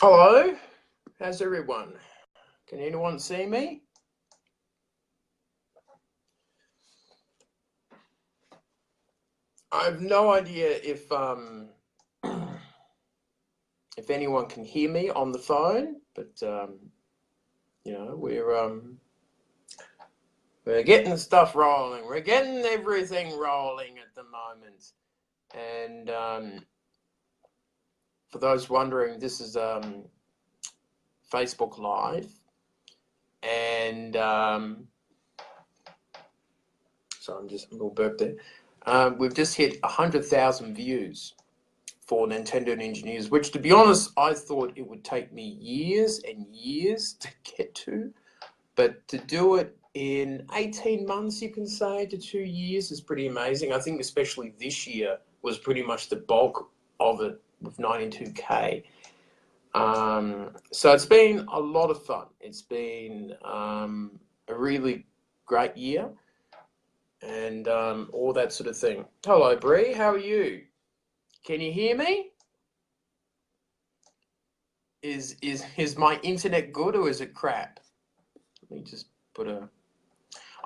Hello, how's everyone? Can anyone see me? I have no idea if anyone can hear me on the phone, but you know, we're getting stuff rolling. We're getting everything rolling at the moment. And for those wondering, this is Facebook Live, and so I'm just a little burp there. We've just hit 100,000 views for Nintendo Engineers, which, to be honest, I thought it would take me years and years to get to, but to do it in 18 months, you can say, to 2 years is pretty amazing. I think especially this year was pretty much the bulk of it with 92K. So it's been a lot of fun. It's been a really great year, and all that sort of thing. Hello, Bree. How are you? Can you hear me? Is my internet good or is it crap? Let me just put a...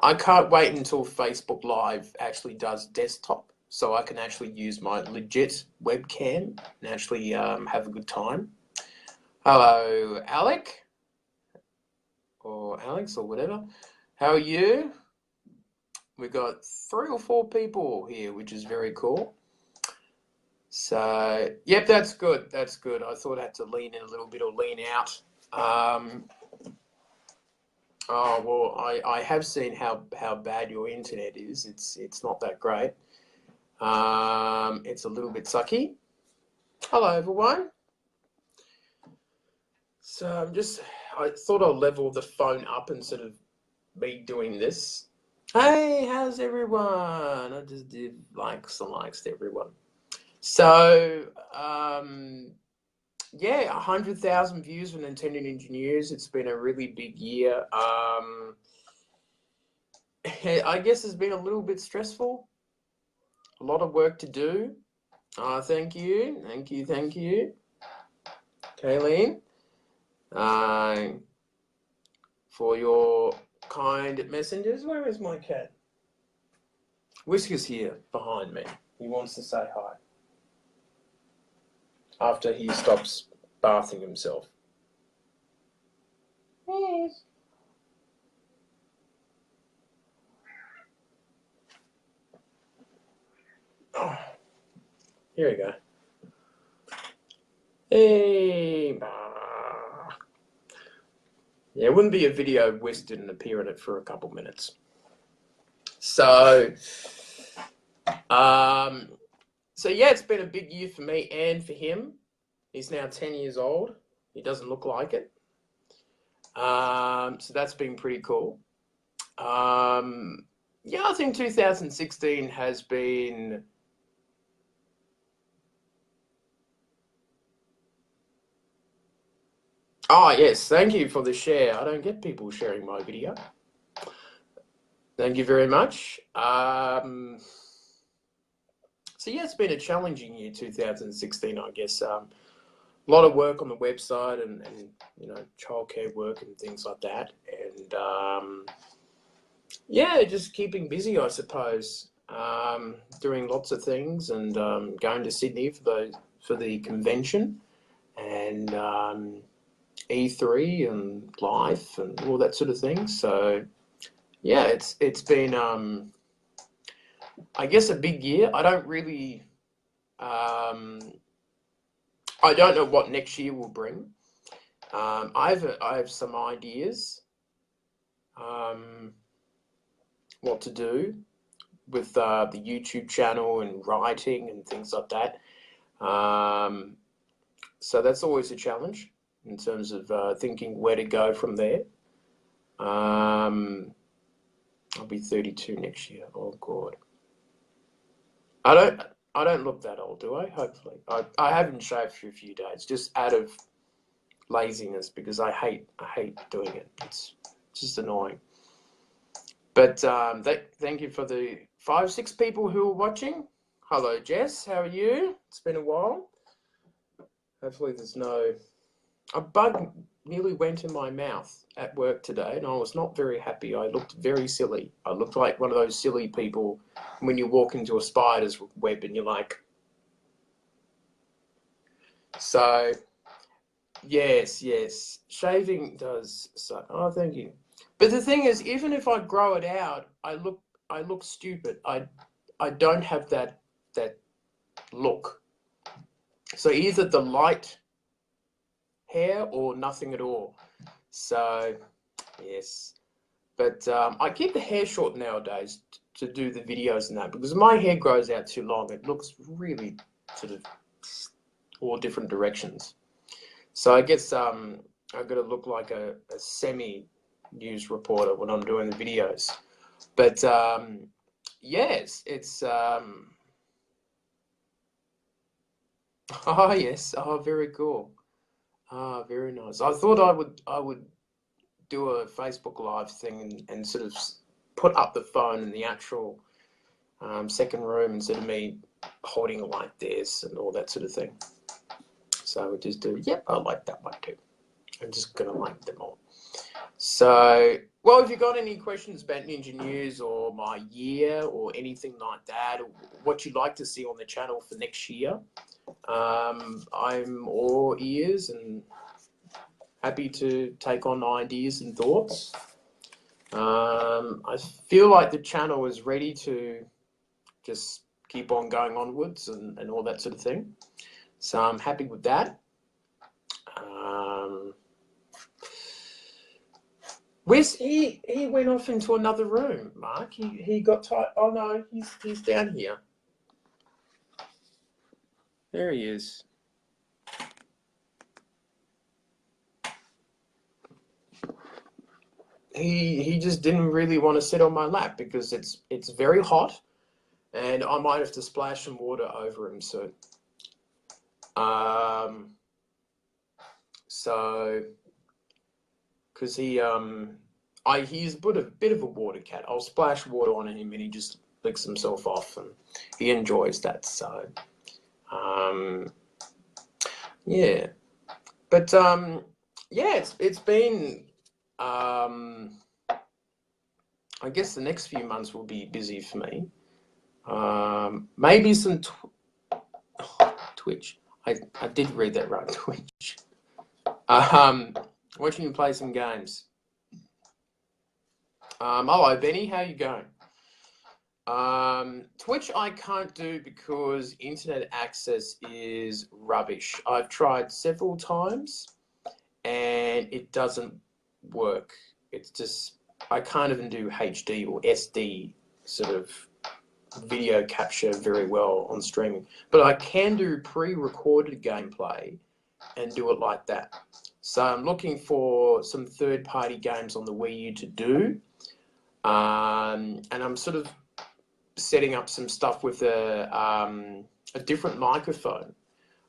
I can't wait until Facebook Live actually does desktop, so I can actually use my legit webcam and actually have a good time. Hello, Alec, or Alex, or whatever. How are you? We've got 3 or 4 people here, which is very cool. So, yep, that's good. That's good. I thought I had to lean in a little bit or lean out. Oh, well, I have seen how bad your internet is. It's not that great. It's a little bit sucky. Hello, everyone. So I thought I'll level the phone up instead of me doing this. Hey, how's everyone? I just did likes and likes to everyone. So, yeah, 100,000 views for Nintendo Engineers. It's been a really big year. I guess it's been a little bit stressful. A lot of work to do. Thank you, thank you, thank you, Kayleen, for your kind messages. Where is my cat? Whisker's here behind me. He wants to say hi after he stops bathing himself. Yes. Oh, here we go. Hey, yeah, it wouldn't be a video if Wes didn't appear in it for a couple minutes. So yeah, it's been a big year for me and for him. He's now 10 years old. He doesn't look like it. So that's been pretty cool. Yeah, I think 2016 has been... Oh, yes, thank you for the share. I don't get people sharing my video. Thank you very much. So yeah, it's been a challenging year, 2016, I guess. A lot of work on the website and you know, childcare work and things like that. And yeah, just keeping busy, I suppose. Doing lots of things and going to Sydney for the convention and E3 and Life and all that sort of thing. So yeah, it's been I guess a big year. I don't really I don't know what next year will bring. I have some ideas what to do with the YouTube channel and writing and things like that. So that's always a challenge in terms of thinking where to go from there. I'll be 32 next year. Oh God. I don't look that old, do I? Hopefully. I haven't shaved for a few days, just out of laziness, because I hate doing it. It's just annoying. But thank you for the 5, 6 people who are watching. Hello, Jess. How are you? It's been a while. Hopefully there's no... a bug nearly went in my mouth at work today, and I was not very happy. I looked very silly. I looked like one of those silly people when you walk into a spider's web and you're like... So, yes, shaving does suck. Oh, thank you. But the thing is, even if I grow it out, I look stupid. I don't have that look. So either the light hair or nothing at all. So, yes. But I keep the hair short nowadays to do the videos and that, because my hair grows out too long. It looks really sort of all different directions. So I guess I've got to look like a semi-news reporter when I'm doing the videos. But yes, it's... oh, yes. Oh, very cool. Ah, very nice. I thought I would do a Facebook Live thing and sort of put up the phone in the actual second room instead of me holding it like this and all that sort of thing. So we just do, yep, I like that one too. I'm just going to like them all. So, well, if you've got any questions about Ninja News or my year or anything like that, or what you'd like to see on the channel for next year, I'm all ears and happy to take on ideas and thoughts. I feel like the channel is ready to just keep on going onwards and all that sort of thing. So I'm happy with that. Where's he went off into another room, Mark. He got tired. Oh no, he's down here. There he is. He just didn't really want to sit on my lap because it's very hot, and I might have to splash some water over him soon. So, because he's a bit of a water cat. I'll splash water on him and he just licks himself off, and he enjoys that. So, yeah, but yeah, it's been. I guess the next few months will be busy for me. Maybe some Twitch. I did read that right, Twitch. Watching you play some games. Hello, Benny. How you going? Twitch I can't do because internet access is rubbish. I've tried several times and it doesn't work. It's just, I can't even do HD or SD sort of video capture very well on streaming. But I can do pre-recorded gameplay and do it like that. So I'm looking for some third-party games on the Wii U to do. And I'm sort of setting up some stuff with a different microphone.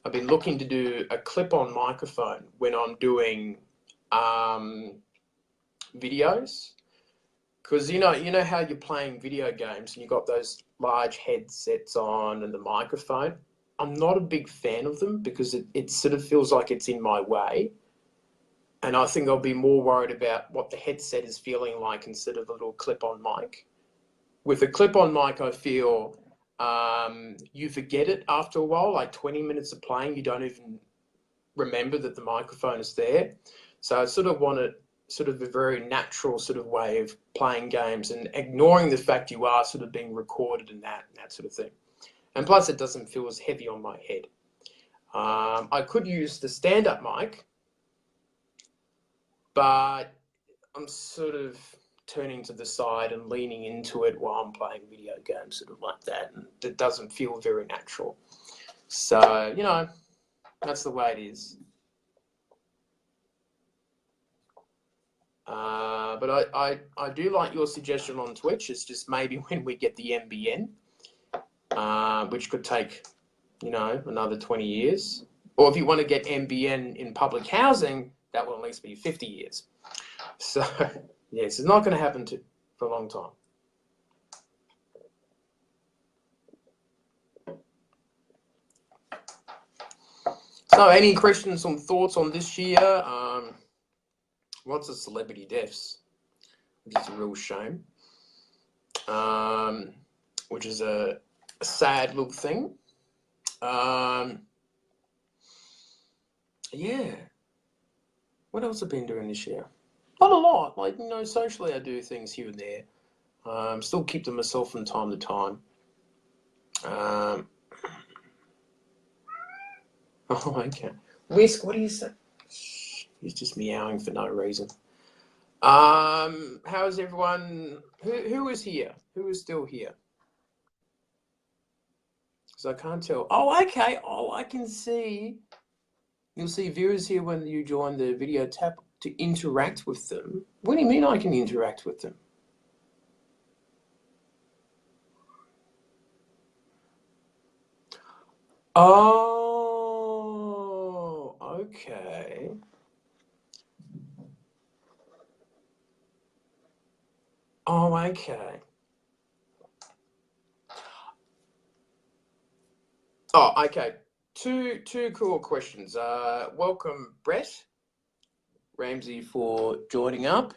I've been looking to do a clip-on microphone when I'm doing videos, because you know how you're playing video games and you've got those large headsets on and the microphone. I'm not a big fan of them because it sort of feels like it's in my way, and I think I'll be more worried about what the headset is feeling like instead of a little clip-on mic. With a clip-on mic, I feel you forget it after a while, like 20 minutes of playing, you don't even remember that the microphone is there. So I sort of want sort of a very natural sort of way of playing games and ignoring the fact you are sort of being recorded and that sort of thing. And plus it doesn't feel as heavy on my head. I could use the stand-up mic, but I'm sort of turning to the side and leaning into it while I'm playing video games, sort of like that, and it doesn't feel very natural. So, you know, that's the way it is. But I do like your suggestion on Twitch. It's just maybe when we get the NBN, which could take, you know, another 20 years. Or if you want to get NBN in public housing, that will at least be 50 years. So, yes, it's not going to happen for a long time. No, any questions or thoughts on this year? Lots of celebrity deaths, which is a real shame. Which is a sad little thing. Yeah. What else have I been doing this year? Not a lot. Like, you know, socially I do things here and there. Still keep to myself from time to time. Oh, okay. Whisk, what do you say? He's just meowing for no reason. How's everyone? Who is here? Who is still here? Because I can't tell. Oh, okay. Oh, I can see. You'll see viewers here when you join the video. Tap to interact with them. What do you mean I can interact with them? Oh, okay. Oh, okay. Oh, okay. Two cool questions. Welcome, Brett Ramsey, for joining up.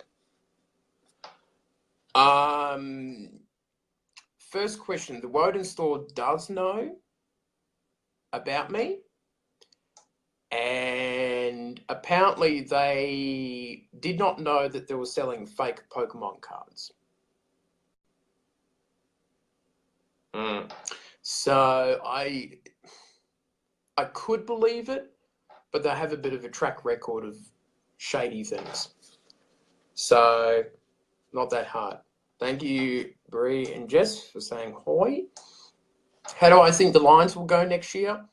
First question: the Woden store does know about me, and apparently they did not know that they were selling fake Pokemon cards. So I could believe it, but they have a bit of a track record of shady things. So not that hard. Thank you, Bree and Jess, for saying hi. How do I think the Lions will go next year?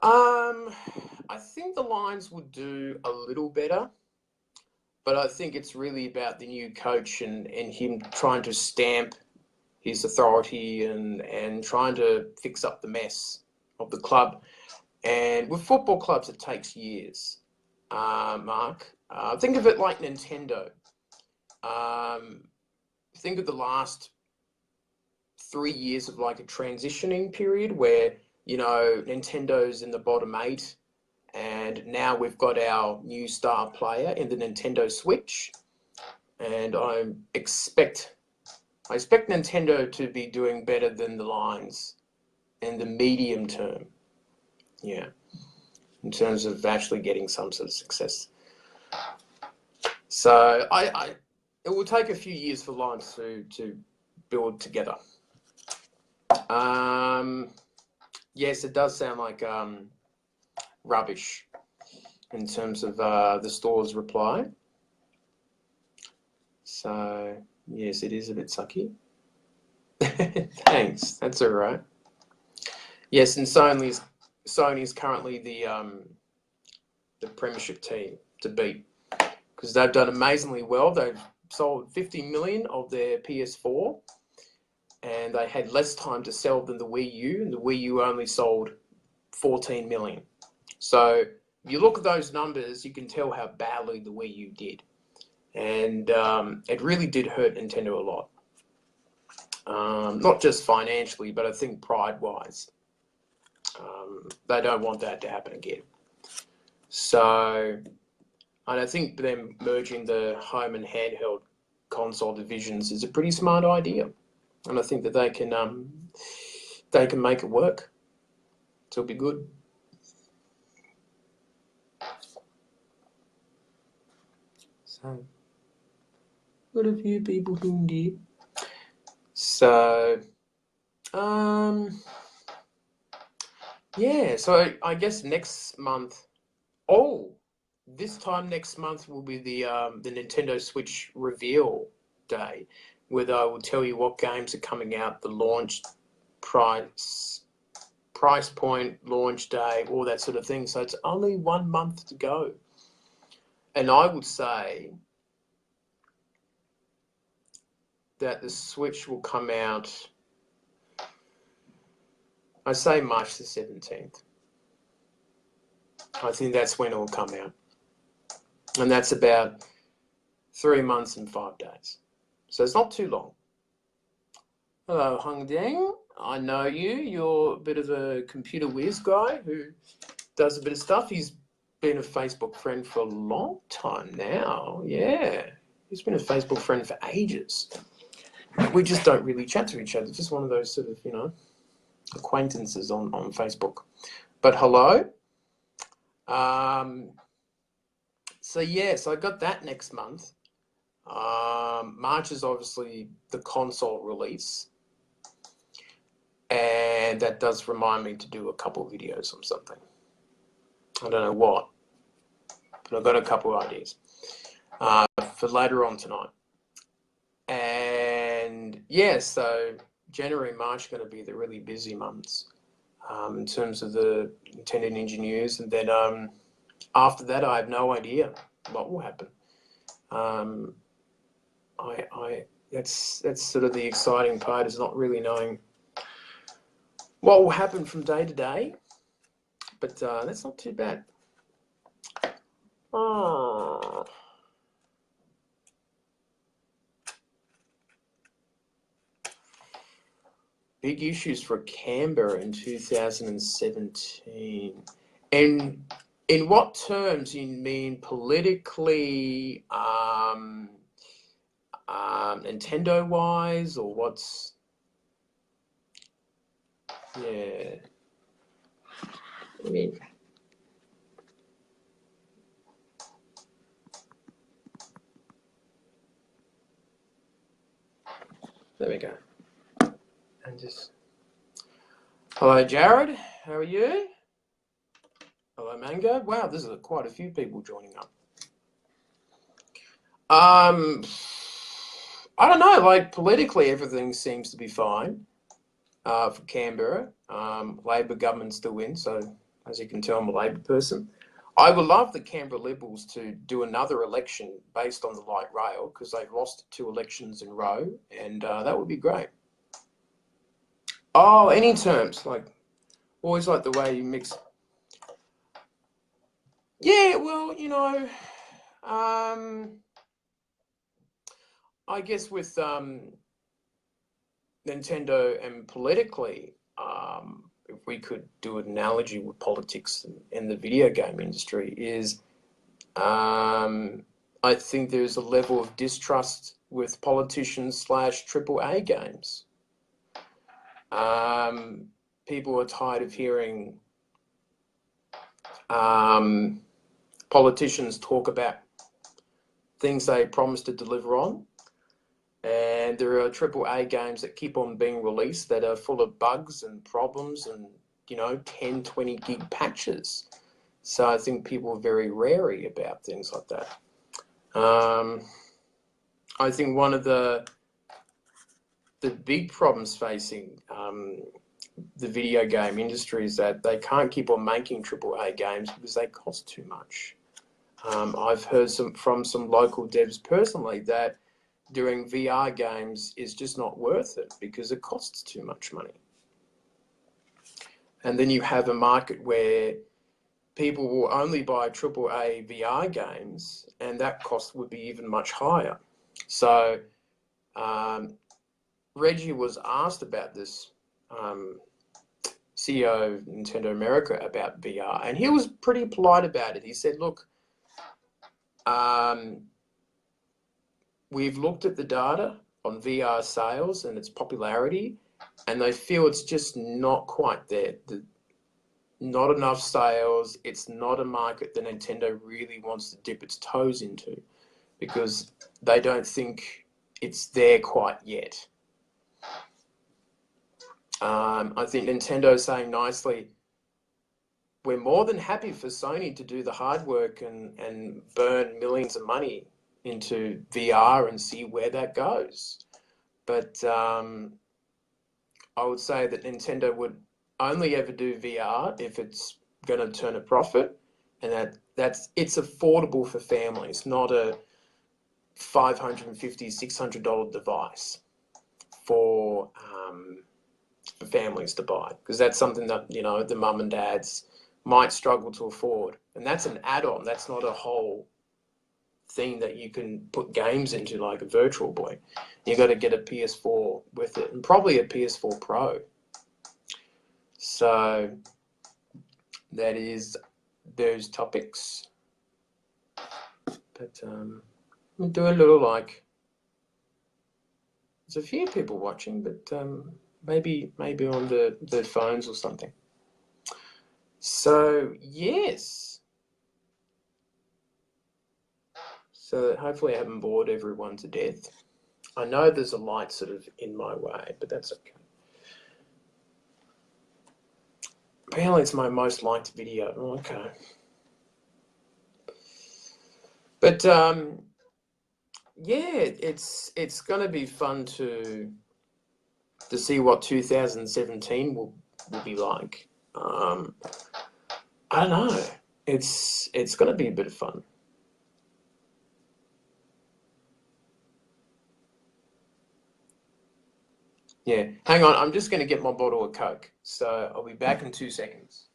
I think the Lions will do a little better, but I think it's really about the new coach and him trying to stamp his authority and trying to fix up the mess of the club. And with football clubs, it takes years, Mark. Think of it like Nintendo. Think of the last 3 years of like a transitioning period where, you know, Nintendo's in the bottom 8, and now we've got our new star player in the Nintendo Switch, and I expect Nintendo to be doing better than the Lions in the medium term. Yeah, in terms of actually getting some sort of success. So it will take a few years for Lions to build together. Yes, it does sound like rubbish in terms of the store's reply. So yes, it is a bit sucky. Thanks, that's all right. Yes, and Sony's currently the premiership team to beat, because they've done amazingly well. They've sold 50 million of their PS4, and they had less time to sell than the Wii U, and the Wii U only sold 14 million. So if you look at those numbers, you can tell how badly the Wii U did. And it really did hurt Nintendo a lot. Not just financially, but I think pride-wise. They don't want that to happen again. So, and I think them merging the home and handheld console divisions is a pretty smart idea. And I think that they can make it work. So it'll be good. So, what have you people been doing? So, yeah. So I guess next month. Oh, this time next month will be the Nintendo Switch reveal day, where I will tell you what games are coming out, the launch price point, launch day, all that sort of thing. So it's only 1 month to go. And I would say that the Switch will come out, I say March the 17th. I think that's when it will come out. And that's about 3 months and 5 days. So it's not too long. Hello, Hung Ding. I know you. You're a bit of a computer whiz guy who does a bit of stuff. He's been a Facebook friend for a long time now. Yeah, he's been a Facebook friend for ages. We just don't really chat to each other. Just one of those sort of, acquaintances on Facebook. But hello. So yes, I got that next month. March is obviously the console release, and that does remind me to do a couple of videos on something. I don't know what, but I've got a couple of ideas for later on tonight. And yeah, so January and March are going to be the really busy months in terms of the intended engineers, and then after that, I have no idea what will happen. That's sort of the exciting part, is not really knowing what will happen from day to day, but that's not too bad. Oh. Big issues for Canberra in 2017. And in what terms? You mean politically, Nintendo-wise, or what's... Yeah. I mean... There we go. And just... Hello, Jared. How are you? Hello, Mango. Wow, there's quite a few people joining up. I don't know. Like, politically, everything seems to be fine for Canberra. Labor government still wins, so as you can tell, I'm a Labor person. I would love the Canberra Liberals to do another election based on the light rail, because they've lost 2 elections in a row, and that would be great. Oh, any terms, like, always like the way you mix. Yeah, well, I guess with Nintendo and politically, if we could do an analogy with politics in the video game industry, is I think there's a level of distrust with politicians / AAA games. People are tired of hearing politicians talk about things they promise to deliver on. And there are AAA games that keep on being released that are full of bugs and problems and, 10, 20 gig patches. So I think people are very wary about things like that. I think one of the big problems facing the video game industry is that they can't keep on making AAA games because they cost too much. I've heard from some local devs personally that doing VR games is just not worth it because it costs too much money. And then you have a market where people will only buy AAA VR games, and that cost would be even much higher. So Reggie was asked about this, CEO of Nintendo America, about VR, and he was pretty polite about it. He said, look, we've looked at the data on VR sales and its popularity, and they feel it's just not quite there. Not enough sales. It's not a market that Nintendo really wants to dip its toes into because they don't think it's there quite yet. I think Nintendo's saying nicely, we're more than happy for Sony to do the hard work and burn millions of money into VR and see where that goes. But I would say that Nintendo would only ever do VR if it's going to turn a profit, and it's affordable for families, not a $550, $600 device for families to buy, because that's something that the mum and dads might struggle to afford, and that's an add-on. That's not a whole thing that you can put games into like a Virtual Boy. You got to get a PS4 with it, and probably a PS4 Pro. So that is those topics. But we'll do a little like. There's a few people watching, but maybe on the phones or something. So yes. So hopefully I haven't bored everyone to death. I know there's a light sort of in my way, but that's okay. Apparently it's my most liked video. Okay. But yeah, it's going to be fun to see what 2017 will be like. I don't know. It's going to be a bit of fun. Yeah. Hang on, I'm just going to get my bottle of Coke. So I'll be back in 2 seconds.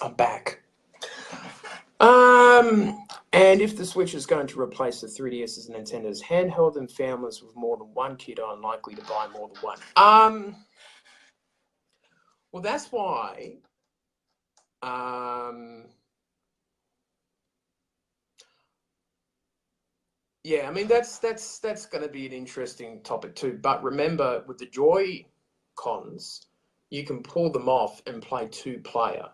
I'm back. And if the Switch is going to replace the 3DS's and Nintendo's handheld, then families with more than one kid are unlikely to buy more than one. Well, that's why. Yeah, I mean that's going to be an interesting topic too. But remember, with the Joy Cons, you can pull them off and play 2-player.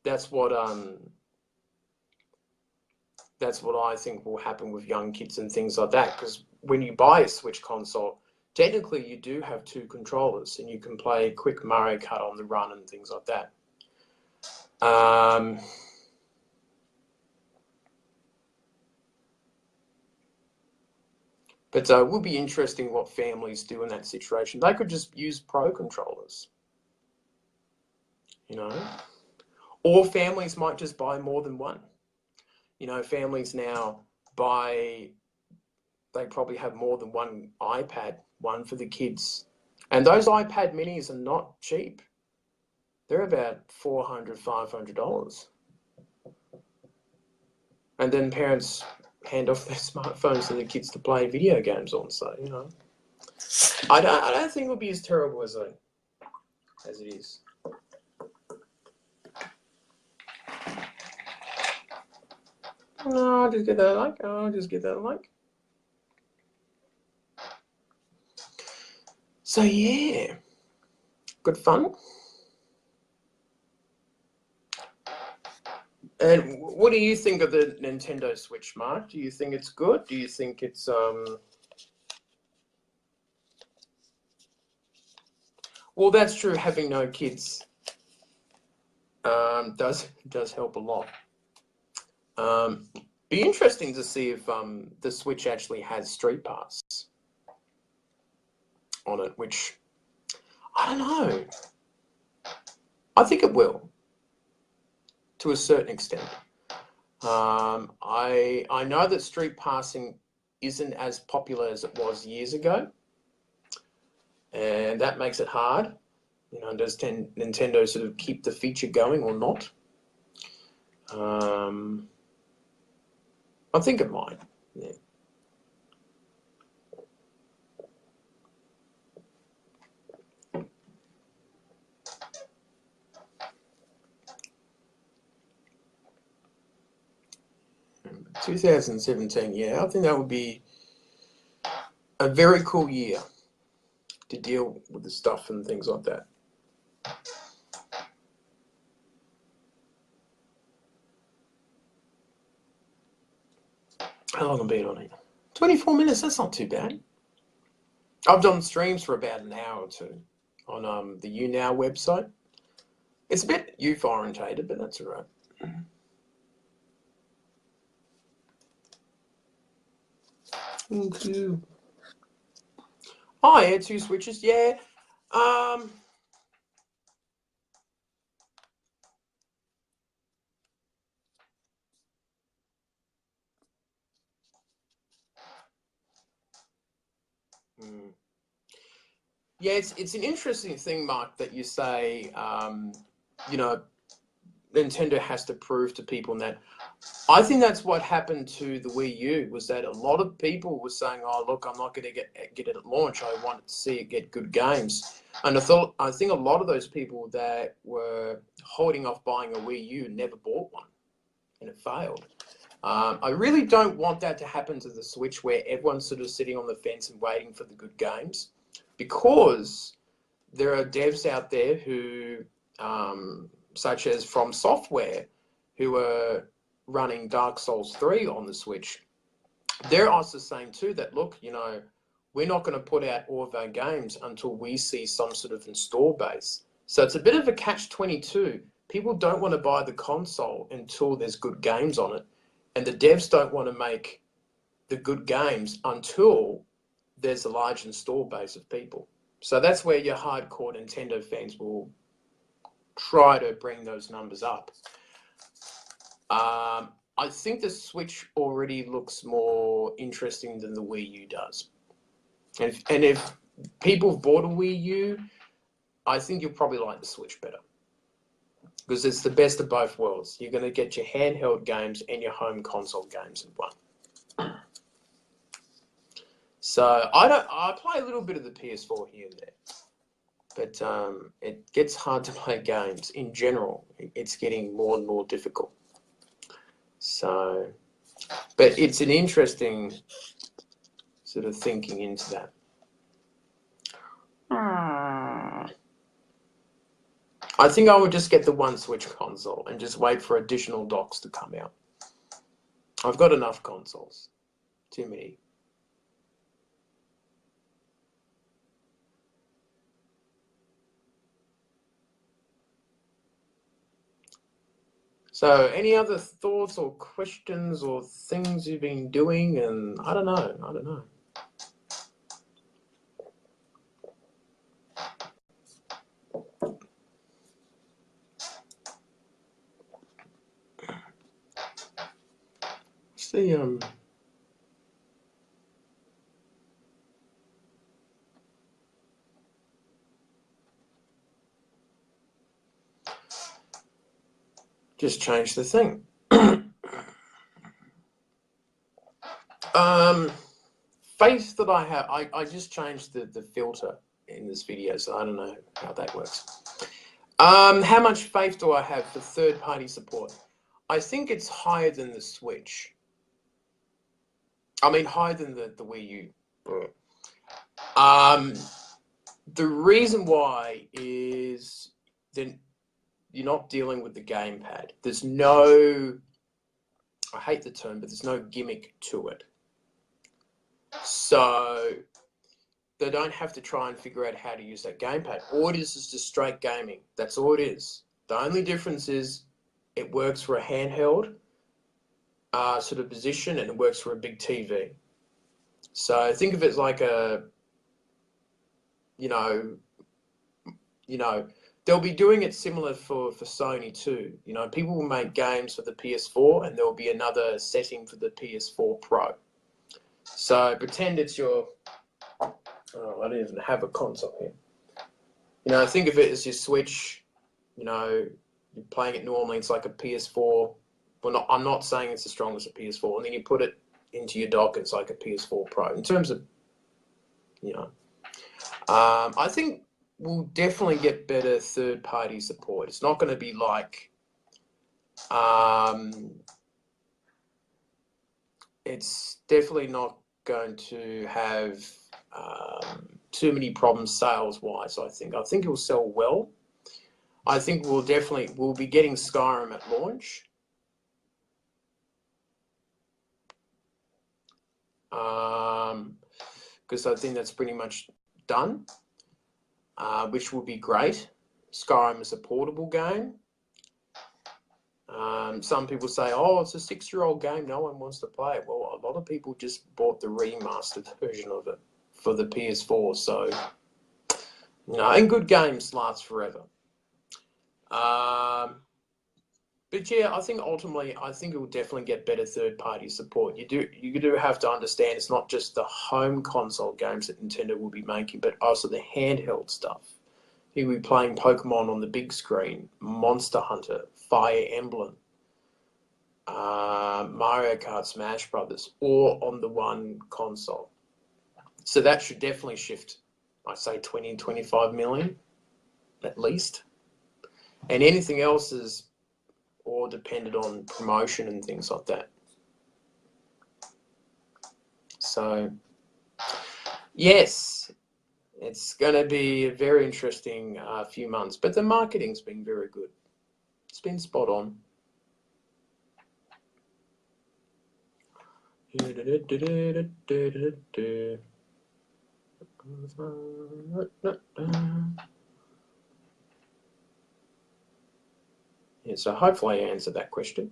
That's what I think will happen with young kids and things like that. Because when you buy a Switch console, technically you do have 2 controllers, and you can play quick Mario Kart on the run and things like that. But it will be interesting what families do in that situation. They could just use Pro controllers, you know, or families might just buy more than one. You know, families now they probably have more than one iPad, one for the kids. And those iPad minis are not cheap. They're about $400, $500. And then parents hand off their smartphones to the kids to play video games on. So, you know, I don't think it'll be as terrible as it is. No, I'll just get that like. So yeah, good fun. And what do you think of the Nintendo Switch, Mark? Do you think it's good? Do you think it's Well, that's true. Having no kids does help a lot. Be interesting to see if the Switch actually has Street Pass on it, which I don't know. I think it will, to a certain extent. I know that Street Passing isn't as popular as it was years ago, and that makes it hard. You know, does Nintendo sort of keep the feature going or not? I think it might. Yeah. In 2017, yeah, I think that would be a very cool year to deal with the stuff and things like that. How long have I been on it? 24 minutes, that's not too bad. I've done streams for about an hour or two on the YouNow website. It's a bit youth orientated, but that's all right. Okay. Oh, yeah, 2 switches, yeah. Yeah, it's an interesting thing, Mark, that you say, you know, Nintendo has to prove to people that. I think that's what happened to the Wii U, was that a lot of people were saying, "Oh, look, I'm not going to get it at launch. I wanted to see it get good games." And I think a lot of those people that were holding off buying a Wii U never bought one, and it failed. I really don't want that to happen to the Switch, where everyone's sort of sitting on the fence and waiting for the good games, because there are devs out there who, such as From Software, who are running Dark Souls 3 on the Switch. They're also saying too that, look, you know, we're not going to put out all of our games until we see some sort of install base. So it's a bit of a catch-22. People don't want to buy the console until there's good games on it, and the devs don't want to make the good games until there's a large install base of people. So that's where your hardcore Nintendo fans will try to bring those numbers up. I think the Switch already looks more interesting than the Wii U does. And if people have bought a Wii U, I think you'll probably like the Switch better, because it's the best of both worlds. You're going to get your handheld games and your home console games in one. So I play a little bit of the PS4 here and there, but it gets hard to play games in general. It's getting more and more difficult. So, but it's an interesting sort of thinking into that. I think I would just get the one Switch console and just wait for additional docks to come out. I've got enough consoles. Too many. So, any other thoughts or questions or things you've been doing? And I don't know. See, just change the thing. Face that I have, I just changed the filter in this video, so I don't know how that works. How much faith do I have for third-party support? I think it's higher than the Switch. I mean, higher than the Wii U. The reason why is then you're not dealing with the gamepad. There's no, I hate the term, but there's no gimmick to it. So they don't have to try and figure out how to use that gamepad. All it is just straight gaming. That's all it is. The only difference is it works for a handheld sort of position, and it works for a big TV. So think of it like a, you know, they'll be doing it similar for Sony too. You know, people will make games for the PS4, and there'll be another setting for the PS4 Pro. So pretend it's your, oh, I don't even have a console here. You know, think of it as your Switch. You know, you're playing it normally. It's like a PS4. Well, I'm not saying it's as strong as a PS4. And then you put it into your dock, it's like a PS4 Pro. In terms of, you know, I think we'll definitely get better third-party support. It's not going to be like, it's definitely not going to have too many problems sales-wise. I think it will sell well. I think we'll be getting Skyrim at launch. Because I think that's pretty much done, which will be great. Skyrim is a portable game. Some people say, oh, it's a 6-year-old game, no one wants to play it. Well, a lot of people just bought the remastered version of it for the PS4, so, you know, and good games last forever. But yeah, I think ultimately, I think it will definitely get better third-party support. You do have to understand it's not just the home console games that Nintendo will be making, but also the handheld stuff. You'll be playing Pokemon on the big screen, Monster Hunter, Fire Emblem, Mario Kart, Smash Brothers, all on the one console. So that should definitely shift, I say 20, 25 million at least. And anything else is all dependent on promotion and things like that. So, yes, it's going to be a very interesting few months, but the marketing's been very good. It's been spot on. Yeah, so hopefully I answered that question.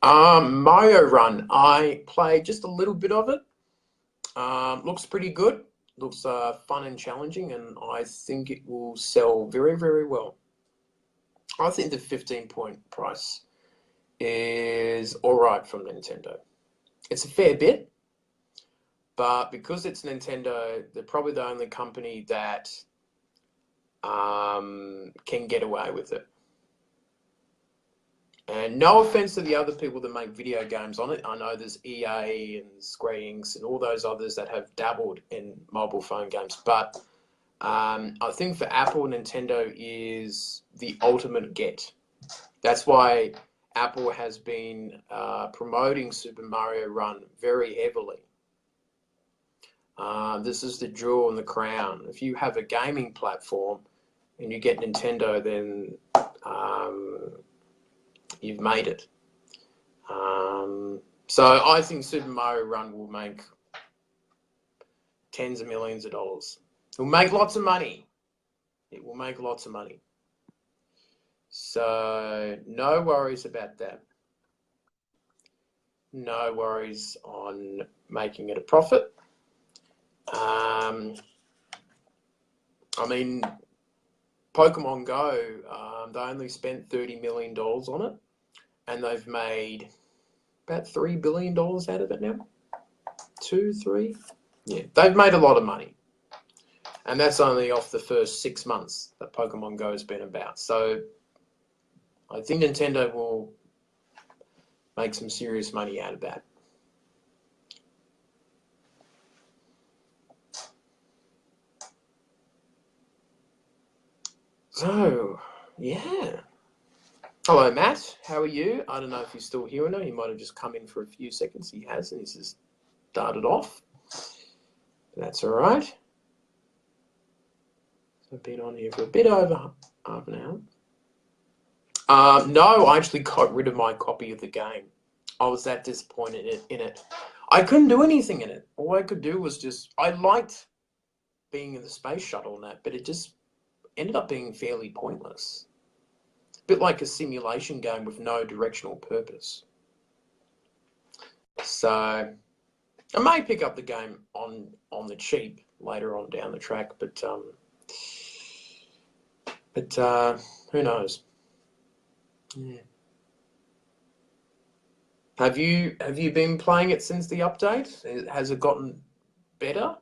Mario Run, I played just a little bit of it. Looks pretty good. Looks fun and challenging, and I think it will sell very, very well. I think the 15-point price is all right from Nintendo. It's a fair bit, but because it's Nintendo, they're probably the only company that can get away with it. And no offense to the other people that make video games on it. I know there's EA and Square Enix and all those others that have dabbled in mobile phone games. But I think for Apple, Nintendo is the ultimate get. That's why Apple has been promoting Super Mario Run very heavily. This is the jewel in the crown. If you have a gaming platform and you get Nintendo, then you've made it. So I think Super Mario Run will make tens of millions of dollars. It will make lots of money. It will make lots of money. So no worries about that. No worries on making it a profit. I mean, Pokemon Go, they only spent $30 million on it, and they've made about $3 billion out of it now. 2, 3? Yeah, they've made a lot of money. And that's only off the first 6 months that Pokemon Go has been about. So I think Nintendo will make some serious money out of that. So, yeah. Hello, Matt. How are you? I don't know if he's still here or not. He might have just come in for a few seconds. He has, and he's just started off. That's all right. So I've been on here for a bit over half an hour. No, I actually got rid of my copy of the game. I was that disappointed in it. I couldn't do anything in it. All I could do was just... I liked being in the space shuttle and that, but it just ended up being fairly pointless. A bit like a simulation game with no directional purpose. So I may pick up the game on the cheap later on down the track, but who knows? Yeah. Have you been playing it since the update? Has it gotten better?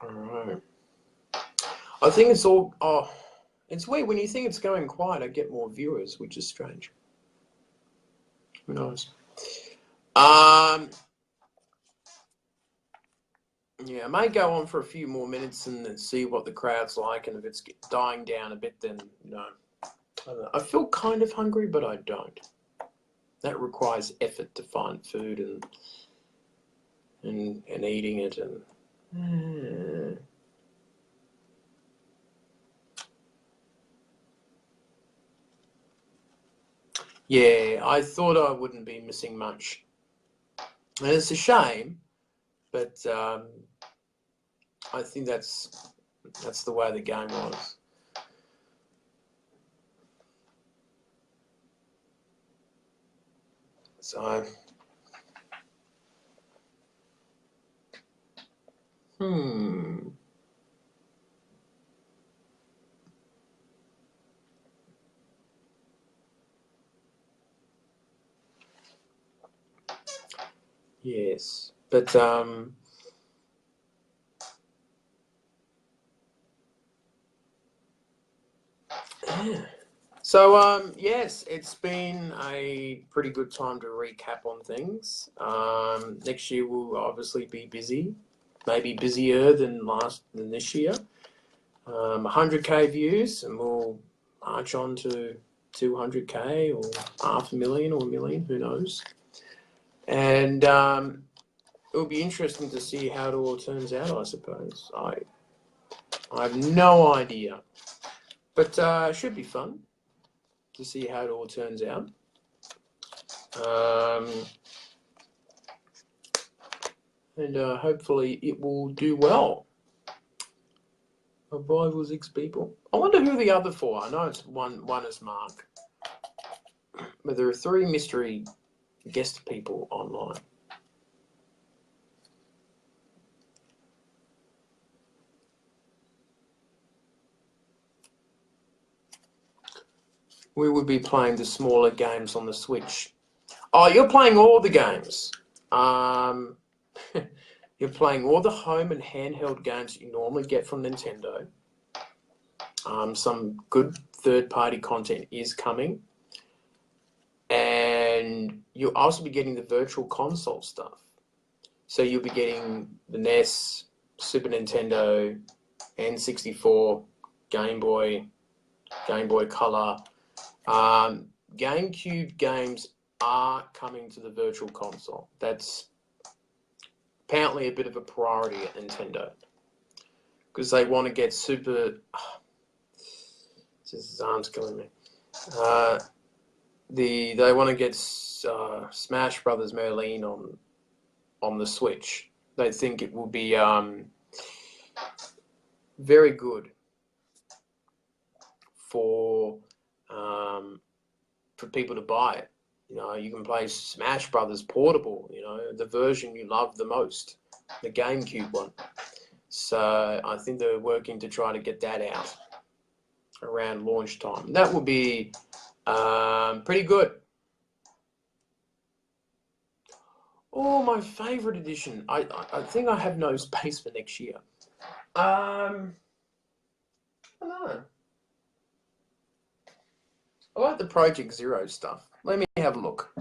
All right. I think it's all... Oh, it's weird. When you think it's going quiet, I get more viewers, which is strange. Who knows? Yeah, I may go on for a few more minutes and then see what the crowd's like, and if it's dying down a bit, then no. I don't know. I feel kind of hungry, but I don't. That requires effort to find food and eating it and. Yeah, I thought I wouldn't be missing much, and it's a shame, but I think that's the way the game was. So, yes, but yeah. So yes, it's been a pretty good time to recap on things. Next year will obviously be busy, maybe busier than this year. 100K views, and we'll march on to 200K or 500,000 or 1,000,000, who knows? And it'll be interesting to see how it all turns out, I suppose. I have no idea, but it should be fun to see how it all turns out. And hopefully it will do well. Revival 6 people. I wonder who the other 4. I know it's one is Mark, but there are 3 mystery guest people online. We would be playing the smaller games on the Switch. Oh, you're playing all the games. You're playing all the home and handheld games you normally get from Nintendo. Some good third-party content is coming. And you'll also be getting the virtual console stuff. So you'll be getting the NES, Super Nintendo, N64, Game Boy Color. GameCube games are coming to the virtual console. That's apparently a bit of a priority at Nintendo because they want to get super. Just his arm's killing me. They want to get Smash Brothers Melee on the Switch. They think it will be very good for people to buy it. You know, you can play Smash Brothers portable. You know, the version you love the most, the GameCube one. So I think they're working to try to get that out around launch time. That will be pretty good. Oh, my favorite edition. I think I have no space for next year. I don't know. I like the Project Zero stuff. Let me have a look.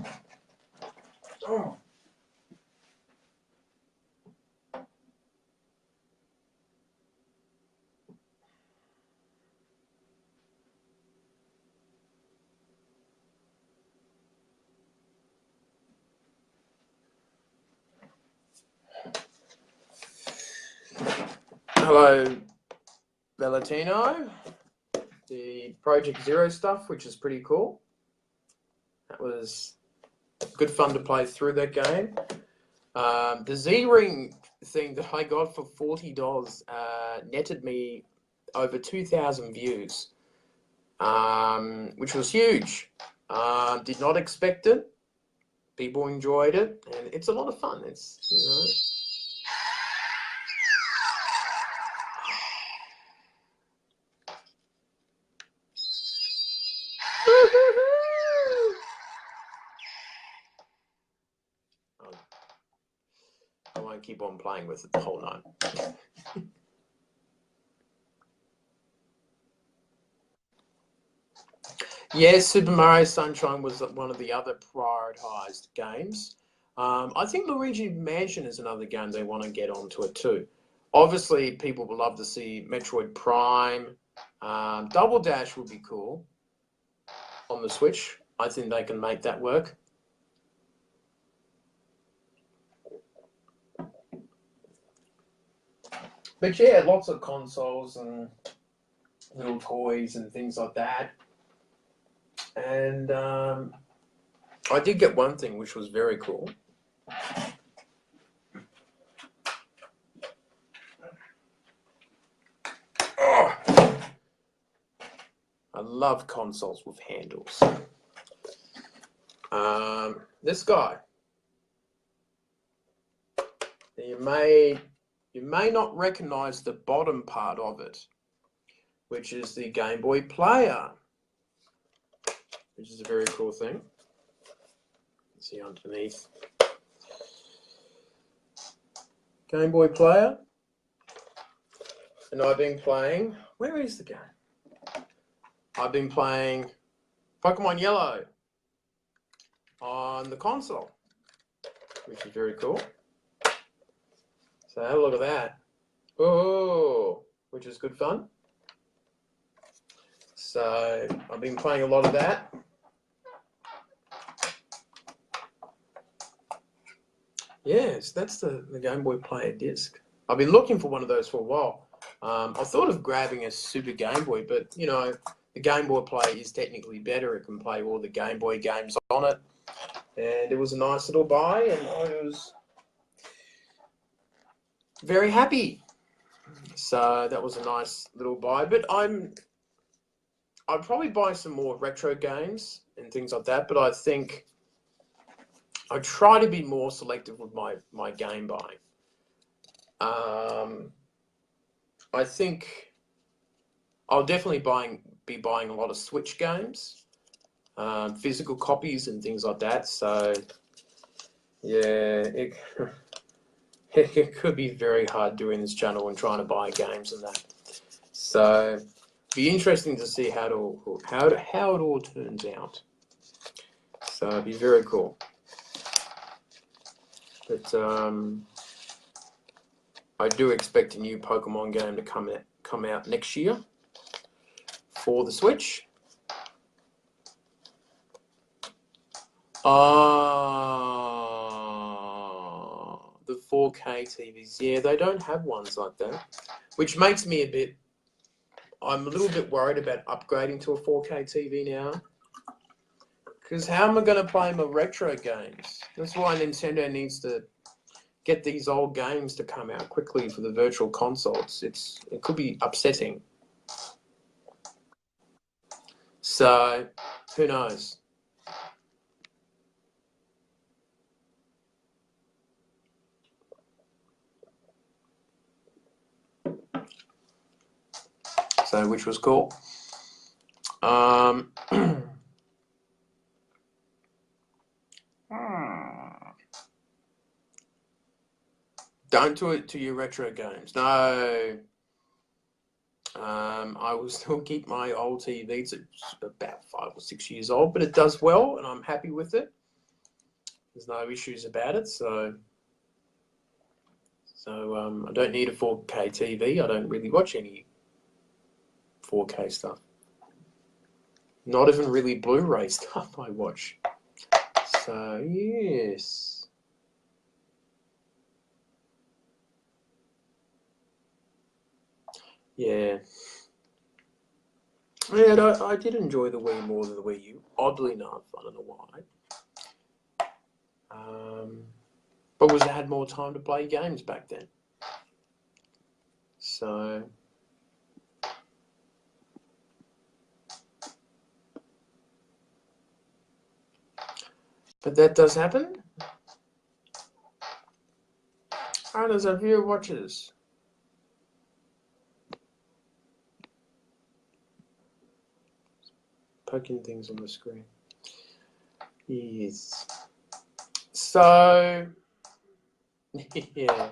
Oh. Hello, Valentino. The Project Zero stuff, which is pretty cool. That was good fun to play through that game. The Z-Ring thing that I got for $40 netted me over 2,000 views, which was huge. Did not expect it. People enjoyed it, and it's a lot of fun. It's, you know. I won't keep on playing with it the whole night. Yes, Super Mario Sunshine was one of the other prioritized games. I think Luigi Mansion is another game they want to get onto it too. Obviously, people would love to see Metroid Prime. Double Dash would be cool on the Switch. I think they can make that work. But yeah, lots of consoles and little toys and things like that. And I did get one thing which was very cool. Oh, I love consoles with handles. This guy. You may not recognize the bottom part of it, which is the Game Boy Player, which is a very cool thing. See underneath. Game Boy Player. And I've been playing, where is the game? I've been playing Pokemon Yellow on the console, which is very cool. So have a look at that. Oh, which is good fun. So I've been playing a lot of that. Yes, that's the Game Boy Player disc. I've been looking for one of those for a while. I thought of grabbing a Super Game Boy, but you know, the Game Boy Player is technically better. It can play all the Game Boy games on it. And it was a nice little buy, and I was very happy. So that was a nice little buy. But I'd probably buy some more retro games and things like that, but I think I try to be more selective with my game buying. I think I'll definitely be buying a lot of Switch games, physical copies and things like that. So yeah, it could be very hard doing this channel and trying to buy games and that. So it'd be interesting to see how it all turns out. So it'd be very cool. But I do expect a new Pokemon game to come out next year for the Switch. The 4K TVs. Yeah, they don't have ones like that, which makes me I'm a little bit worried about upgrading to a 4K TV now. Because how am I going to play my retro games? That's why Nintendo needs to get these old games to come out quickly for the virtual consoles. It could be upsetting. So, who knows? So, which was cool. Don't do it to your retro games. No. I will still keep my old TV. It's about 5 or 6 years old, but it does well, and I'm happy with it. There's no issues about it, so I don't need a 4K TV. I don't really watch any 4K stuff. Not even really Blu-ray stuff I watch. So, yes. Yeah. Yeah, I did enjoy the Wii more than the Wii U. Oddly enough, I don't know why. But I had more time to play games back then. So, but that does happen. How does a viewer watches? Poking things on the screen. Yes. So, yeah.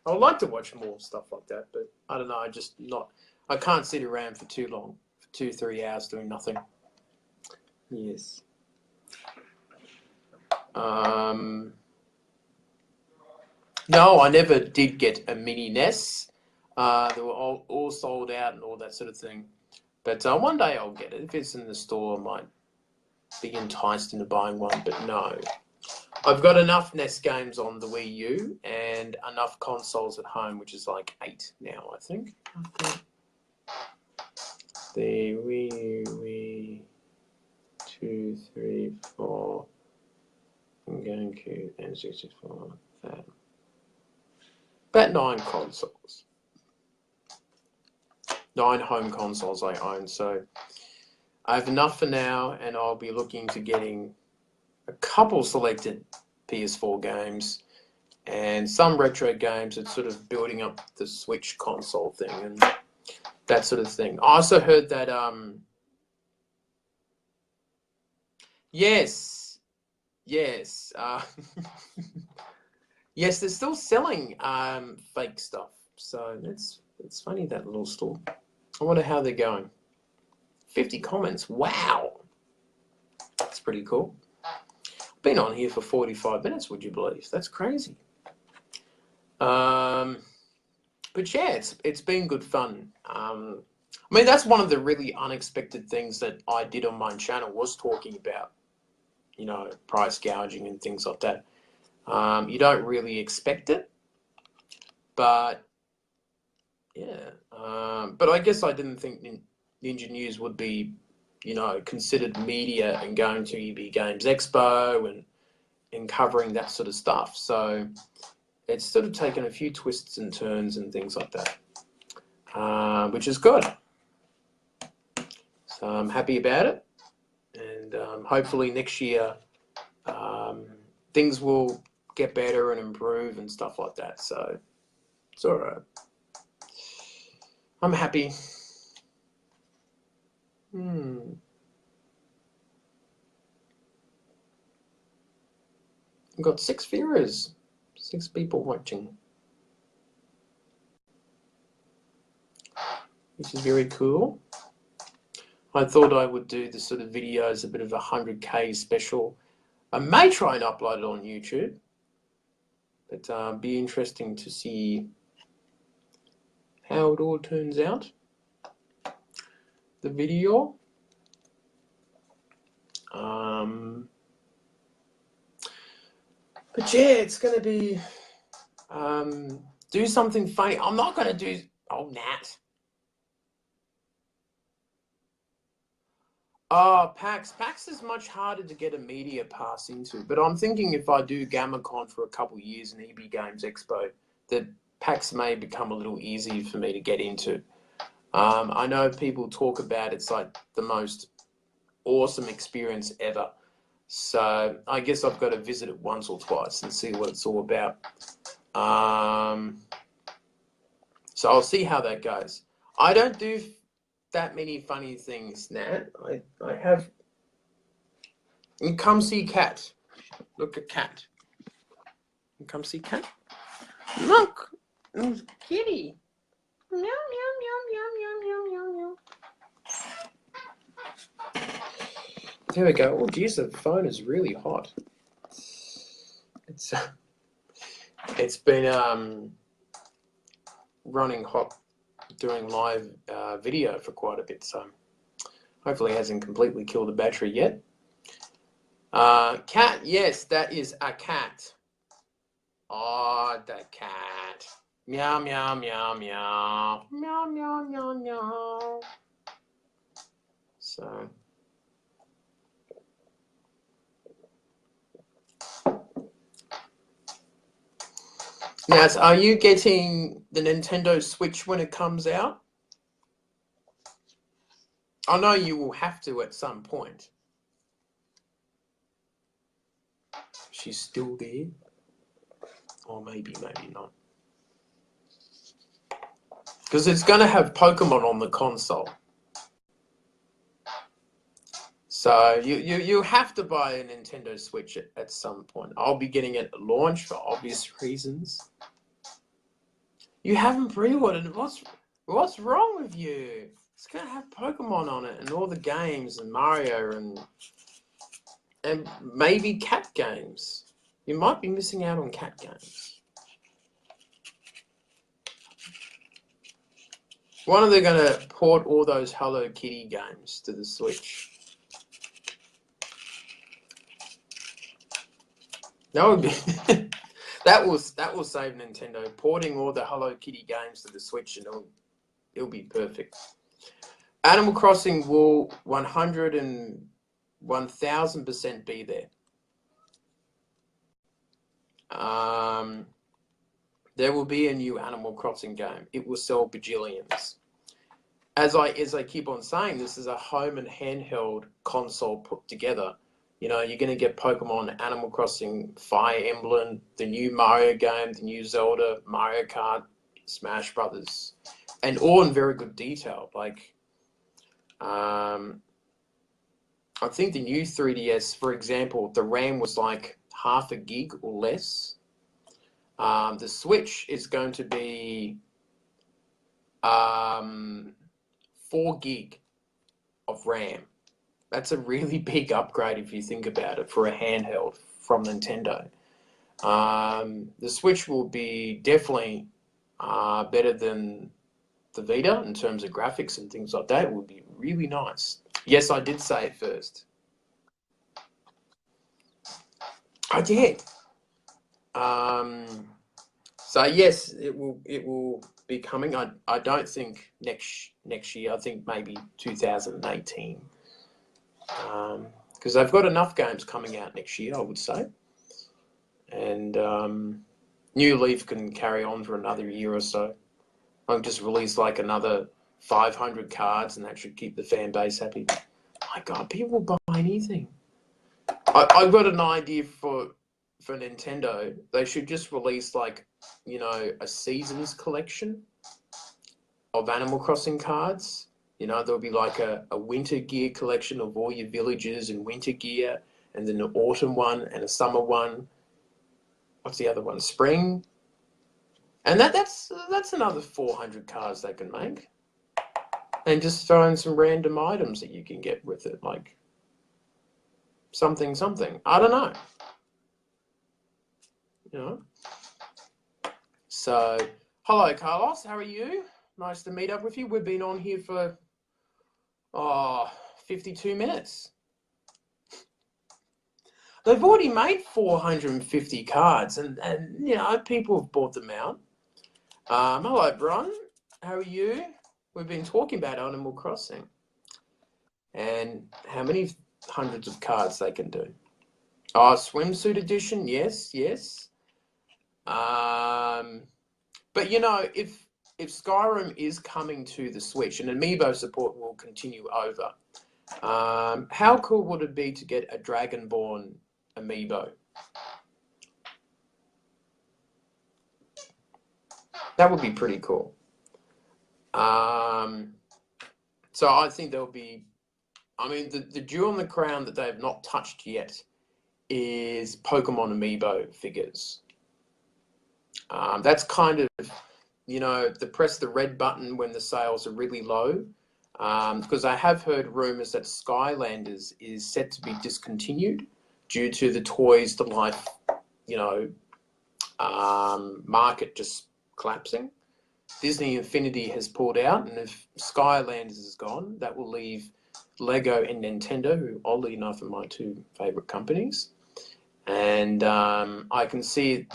I would like to watch more stuff like that, but I don't know. I can't sit around for too long, for 2-3 hours doing nothing. Yes. No, I never did get a mini NES. They were all sold out and all that sort of thing. But one day I'll get it. If it's in the store, I might be enticed into buying one. But no, I've got enough NES games on the Wii U and enough consoles at home, which is like 8 now, I think. The Wii 2, 3, 4, and GameCube, and 64. About 9 consoles. 9 home consoles I own, so I have enough for now, and I'll be looking to getting a couple selected PS4 games and some retro games. It's sort of building up the Switch console thing and that sort of thing. I also heard that, yes, yes, yes, they're still selling fake stuff. So it's funny, that little store. I wonder how they're going. 50 comments. Wow. That's pretty cool. Been on here for 45 minutes, would you believe? That's crazy. But yeah, it's been good fun. I mean, that's one of the really unexpected things that I did on my channel, was talking about, you know, price gouging and things like that. You don't really expect it, but yeah. But I guess I didn't think Ninja News would be, you know, considered media and going to EB Games Expo and covering that sort of stuff. So it's sort of taken a few twists and turns and things like that, which is good. So I'm happy about it. And hopefully next year things will get better and improve and stuff like that. So it's all right. I'm happy. I've got 6 viewers, 6 people watching, which is very cool. I thought I would do this sort of videos, a bit of a 100K special. I may try and upload it on YouTube, but be interesting to see how it all turns out. The video. But yeah, it's going to be do something funny. I'm not going to do, oh, Nat. Oh, PAX. PAX is much harder to get a media pass into, but I'm thinking if I do GammaCon for a couple of years in EB Games Expo, that PAX may become a little easier for me to get into. I know people talk about it's like the most awesome experience ever. So I guess I've got to visit it once or twice and see what it's all about. So I'll see how that goes. I don't do that many funny things, Nat. I have... And come see Cat. Look at Cat. And come see Cat. Look, kitty. Meow, meow, meow, meow, meow, meow, meow. There we go. Oh, geez, the phone is really hot. It's been running hot doing live video for quite a bit, so hopefully it hasn't completely killed the battery yet. Cat, yes, that is a cat. Oh, the cat. Meow, meow, meow, meow. Meow, meow, meow, meow. So... Now, are you getting the Nintendo Switch when it comes out? I know you will have to at some point. She's still there. Or maybe not. Because it's going to have Pokemon on the console. So you have to buy a Nintendo Switch at some point. I'll be getting it at launch for obvious reasons. You haven't pre-ordered. What's wrong with you? It's gonna have Pokemon on it and all the games and Mario and maybe cat games. You might be missing out on cat games. When are they going to port all those Hello Kitty games to the Switch? That would be that will save Nintendo, porting all the Hello Kitty games to the Switch, and it'll be perfect. Animal Crossing will 1,000% be there. There will be a new Animal Crossing game. It will sell bajillions. As I keep on saying, this is a home and handheld console put together. You know, you're going to get Pokemon, Animal Crossing, Fire Emblem, the new Mario game, the new Zelda, Mario Kart, Smash Brothers, and all in very good detail. Like, I think the new 3DS, for example, the RAM was like half a gig or less. The Switch is going to be 4 gig of RAM. That's a really big upgrade if you think about it for a handheld from Nintendo. The Switch will be definitely better than the Vita in terms of graphics and things like that. It will be really nice. Yes, I did say it first. I did. So yes, it will be coming. I don't think next year. I think maybe 2018. Because they've got enough games coming out next year, I would say. And New Leaf can carry on for another year or so. I'll just release like another 500 cards, and that should keep the fan base happy. My God, people will buy anything. I've got an idea for Nintendo. They should just release like, you know, a seasons collection of Animal Crossing cards. You know, there'll be like a winter gear collection of all your villages and winter gear, and then an autumn one and a summer one. What's the other one? Spring. And that's another 400 cards they can make. And just throw in some random items that you can get with it, like something. I don't know. You know. So, hello, Carlos. How are you? Nice to meet up with you. We've been on here for 52 minutes. They've already made 450 cards, and you know, people have bought them out. Hello, Bron. How are you? We've been talking about Animal Crossing and how many hundreds of cards they can do. Swimsuit edition, yes. But you know, if Skyrim is coming to the Switch and Amiibo support will continue over, how cool would it be to get a Dragonborn Amiibo? That would be pretty cool. So I think there'll be, I mean, the jewel in the crown that they have not touched yet is Pokemon Amiibo figures. That's kind of, you know, press the red button when the sales are really low. Because I have heard rumors that Skylanders is set to be discontinued due to the Toys to Life, you know, market just collapsing. Disney Infinity has pulled out, and if Skylanders is gone, that will leave Lego and Nintendo, who oddly enough are my two favorite companies. And I can see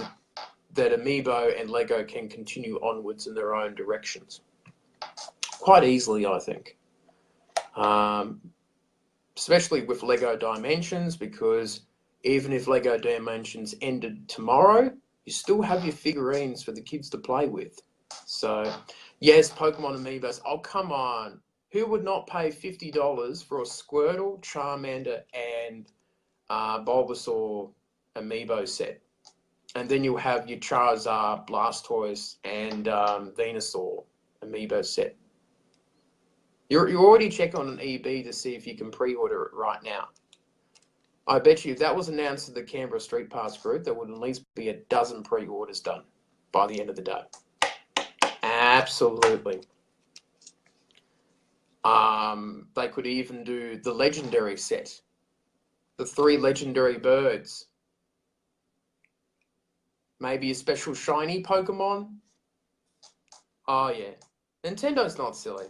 that Amiibo and Lego can continue onwards in their own directions quite easily, I think. Especially with Lego Dimensions, because even if Lego Dimensions ended tomorrow, you still have your figurines for the kids to play with. So, yes, Pokemon Amiibos. Oh, come on. Who would not pay $50 for a Squirtle, Charmander, and Bulbasaur Amiibo set? And then you'll have your Charizard, Blastoise, and Venusaur Amiibo set. You're already checking on an EB to see if you can pre-order it right now. I bet you if that was announced to the Canberra Street Pass group, there would at least be a dozen pre-orders done by the end of the day. Absolutely. They could even do the legendary set. The 3 legendary birds. Maybe a special shiny Pokemon. Oh, yeah. Nintendo's not silly.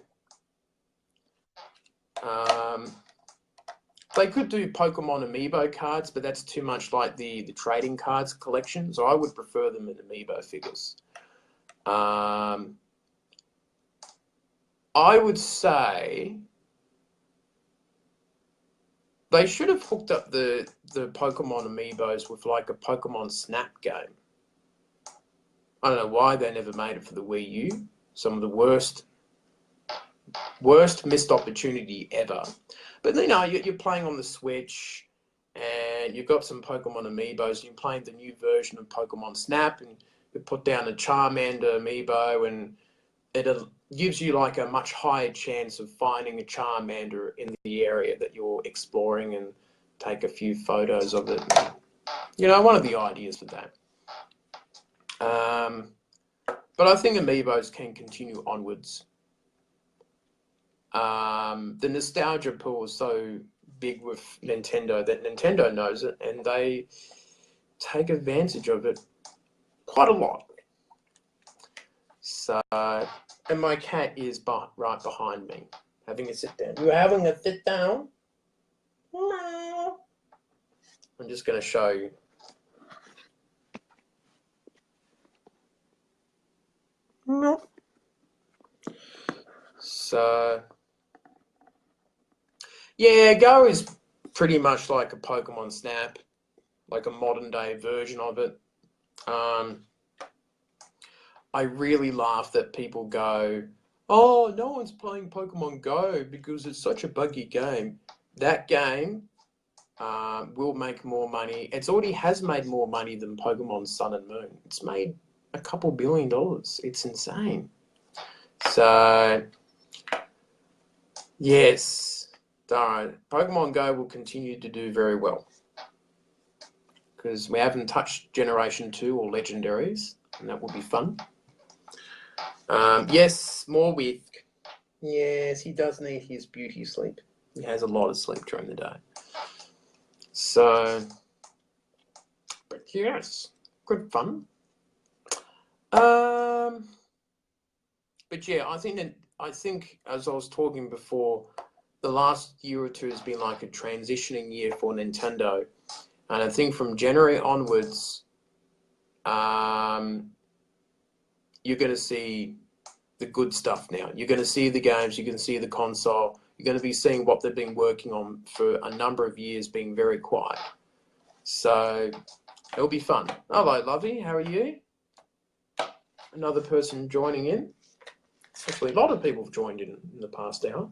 They could do Pokemon Amiibo cards, but that's too much like the trading cards collection, so I would prefer them in Amiibo figures. I would say they should have hooked up the Pokemon Amiibos with like a Pokemon Snap game. I don't know why they never made it for the Wii U. Some of the worst missed opportunity ever. But you know, you're playing on the Switch, and you've got some Pokemon Amiibos, and you're playing the new version of Pokemon Snap, and you put down a Charmander Amiibo, and it gives you like a much higher chance of finding a Charmander in the area that you're exploring, and take a few photos of it. You know, one of the ideas for that. But I think Amiibos can continue onwards. The nostalgia pool is so big with Nintendo that Nintendo knows it, and they take advantage of it quite a lot. So, and my cat is right behind me, having a sit down. You're having a sit down? I'm just going to show you. No. So, yeah, Go is pretty much like a Pokemon Snap, like a modern day version of it. I really laugh that people go, oh, no one's playing Pokemon Go because it's such a buggy game. That game will make more money. It already has made more money than Pokemon Sun and Moon. It's made a couple $2 billion. It's insane. So, yes, darn, Pokemon Go will continue to do very well because we haven't touched Generation 2 or Legendaries, and that will be fun. Yes, more Whisk. Yes, he does need his beauty sleep. He has a lot of sleep during the day. So, but yes, good fun. But yeah, I think as I was talking before, the last year or two has been like a transitioning year for Nintendo, and I think from January onwards, you're going to see the good stuff now. You're going to see the games, you're going to see the console, you're going to be seeing what they've been working on for a number of years being very quiet. So it'll be fun. Hello, Lovey, how are you? Another person joining in. Actually, a lot of people have joined in the past hour.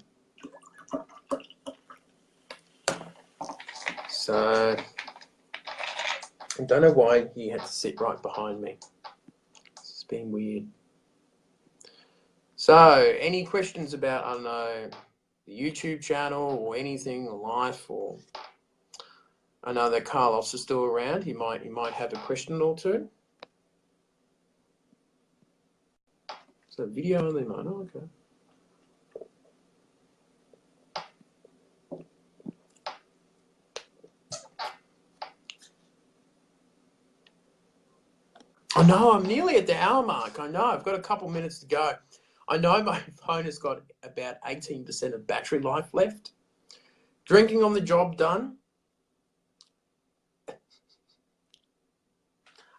So I don't know why he had to sit right behind me. It's been weird. So, any questions about, I don't know, the YouTube channel or anything, or life, or I know that Carlos is still around. He might have a question or two. So video only mode. Oh, okay. I know, I'm nearly at the hour mark. I know, I've got a couple minutes to go. I know my phone has got about 18% of battery life left. Drinking on the job done.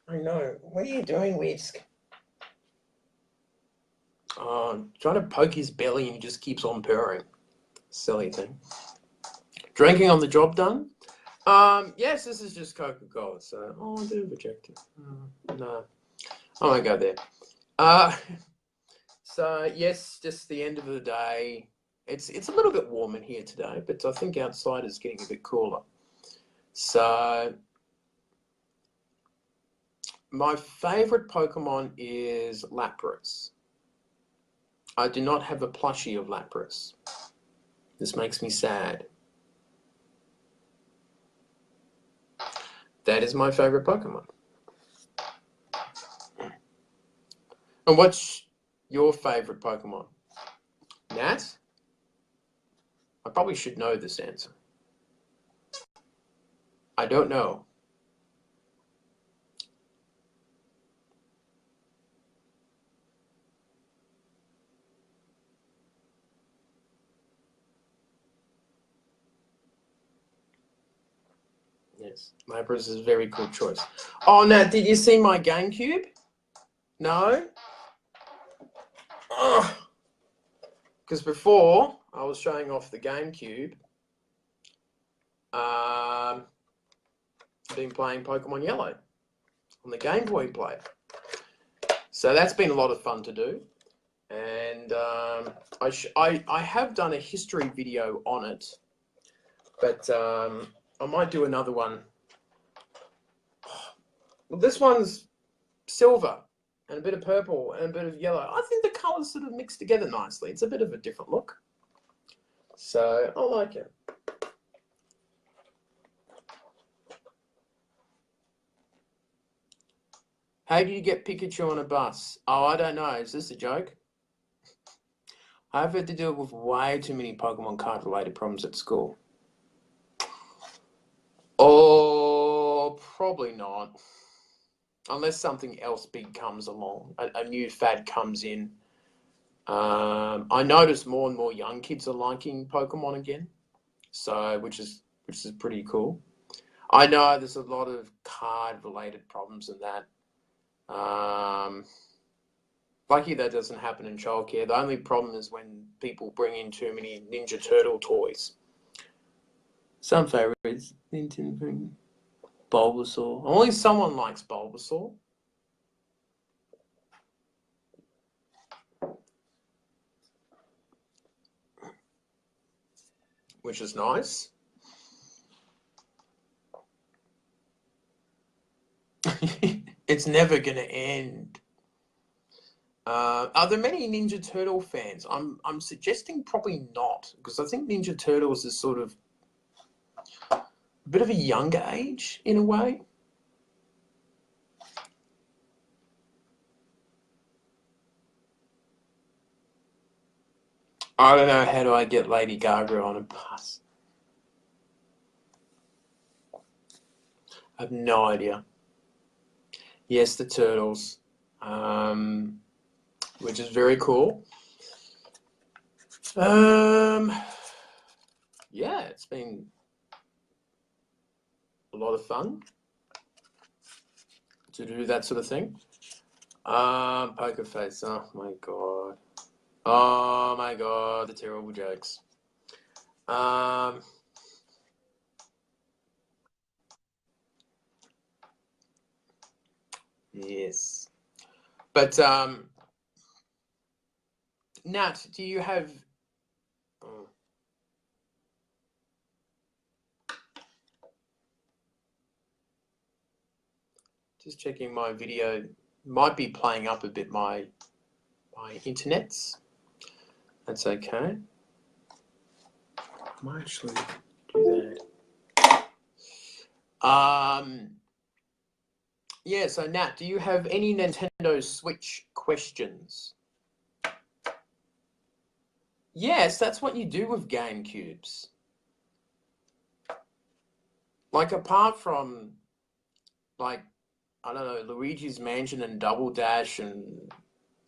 I know. What are you doing, Whisk? Trying to poke his belly and he just keeps on purring. Silly thing. Drinking on the job done. Yes, this is just Coca-Cola. So, I do reject it. No, I won't go there. So yes, just the end of the day. It's a little bit warm in here today, but I think outside is getting a bit cooler. So my favorite Pokemon is Lapras. I do not have a plushie of Lapras. This makes me sad. That is my favorite Pokemon. And what's your favorite Pokemon? Nat? I probably should know this answer. I don't know. Yes, Lapras is a very cool choice. Oh, now, did you see my GameCube? No? Because before, I was showing off the GameCube. I've been playing Pokemon Yellow on the Game Boy Play. So that's been a lot of fun to do. And I have done a history video on it. But I might do another one. Well, this one's silver and a bit of purple and a bit of yellow. I think the colours sort of mix together nicely. It's a bit of a different look. So I like it. How do you get Pikachu on a bus? Oh, I don't know. Is this a joke? I've had to deal with way too many Pokemon card related problems at school. Oh, probably not. Unless something else big comes along, a new fad comes in. I notice more and more young kids are liking Pokemon again, so which is pretty cool. I know there's a lot of card-related problems in that. Lucky that doesn't happen in childcare. The only problem is when people bring in too many Ninja Turtle toys. Some favorites, Nintendo, Bulbasaur. Only someone likes Bulbasaur. Which is nice. It's never going to end. Are there many Ninja Turtle fans? I'm suggesting probably not, because I think Ninja Turtles is sort of a bit of a younger age in a way. I don't know, how do I get Lady Gaga on a bus? I have no idea. Yes, the Turtles, which is very cool. Yeah, it's been a lot of fun to do that sort of thing. Poker Face, oh my god. Oh my god, the terrible jokes. Yes. But Nat, do you have just checking my video, might be playing up a bit my internets. That's okay. I might actually do that. Yeah, so Nat, do you have any Nintendo Switch questions? Yes, that's what you do with GameCubes. Like, apart from, like, I don't know, Luigi's Mansion and Double Dash and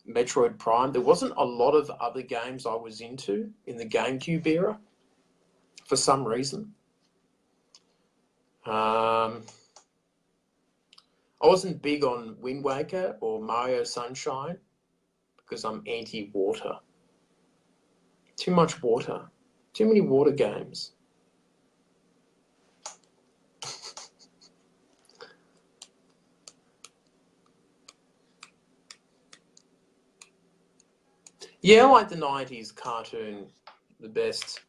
Metroid Prime, there wasn't a lot of other games I was into in the GameCube era for some reason. I wasn't big on Wind Waker or Mario Sunshine because I'm anti-water. Too much water. Too many water games. Yeah, I like the 90s cartoon the best.